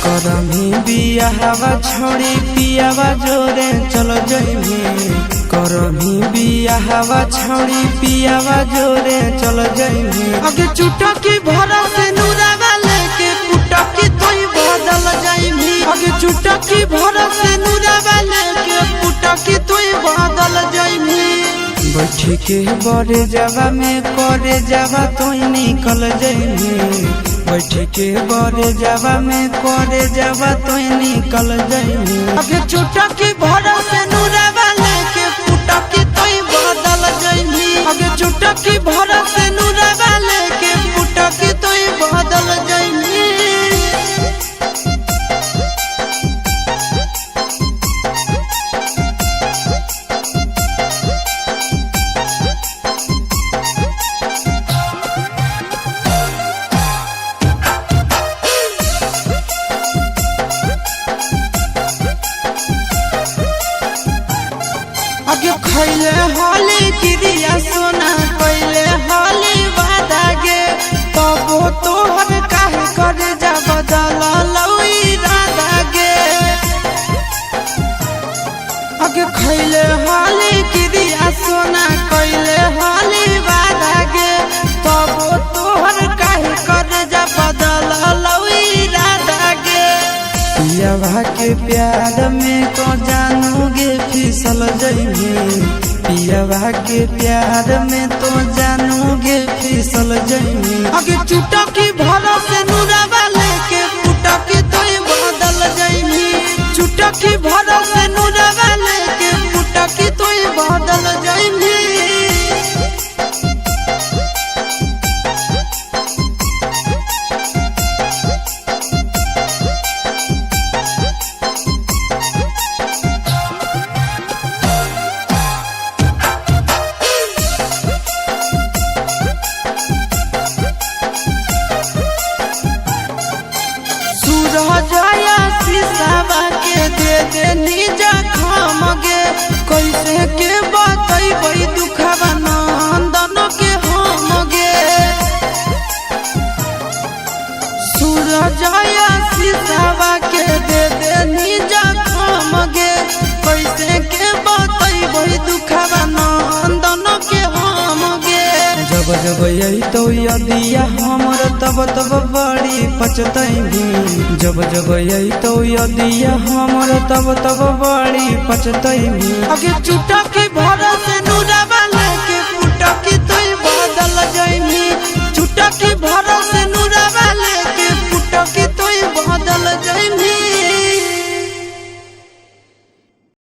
करमी बिया हवा छोड़ी पियावा जोरे चलो जइमी। करमी बिया हवा छोड़ी पियावा जोरे चलो जइमी। अगे चुटकी भरा से नूरावा लेके पुटकी तोई बदल जइमी। अगे चुटकी भरा से नूरावा लेके पुटकी तोई बदल जइमी। बैठी के बड़े जावा में करे जावा तोई निकल जइमी। बैठी के बड़े जावा में करे जावा तोई निकल जइमी। अगे चुटकी भरा से नूरावा लेके पुटकी तोई बदल जइमी। अगे चुटकी भरा से नूरावा लेके पुटकी तोई बदल जइमी। अगे खैले हाली गिरिया सोना कैले हाली वादा गे तबो तोहर काहे करे जा बदल लई राधा गे। अगे खैले हाली गिरिया सोना कैले हाली वादा गे तबो तोहर काहे करे जा बदल लई राधा गे। पियावा के प्यार में को जानोगे फिसल जइमी। पियावा के प्यार में तो जानोगे फिसल जइमी। अगे चुटकी भरा से नूरावा लेके पुटकी तोई बदल जइमी। चुटकी भरा से नूरावा लेके पुटकी तोई बदल जइमी। जया शीशावा के दे दे निजा खाम गे कैसे के बतैबै दुखवा नंदन के हम गे। सूरजया शीशावा के दे दे निजा खाम गे कैसे के बतैबै दुखवा नंदन के हम गे। जब जब यही तो यदिया हमर तब तब बड़ी पछतैमी। जब जब यही तो यदिया हमर तब तब बड़ी पछतैमी। अगे चुटकी भरा से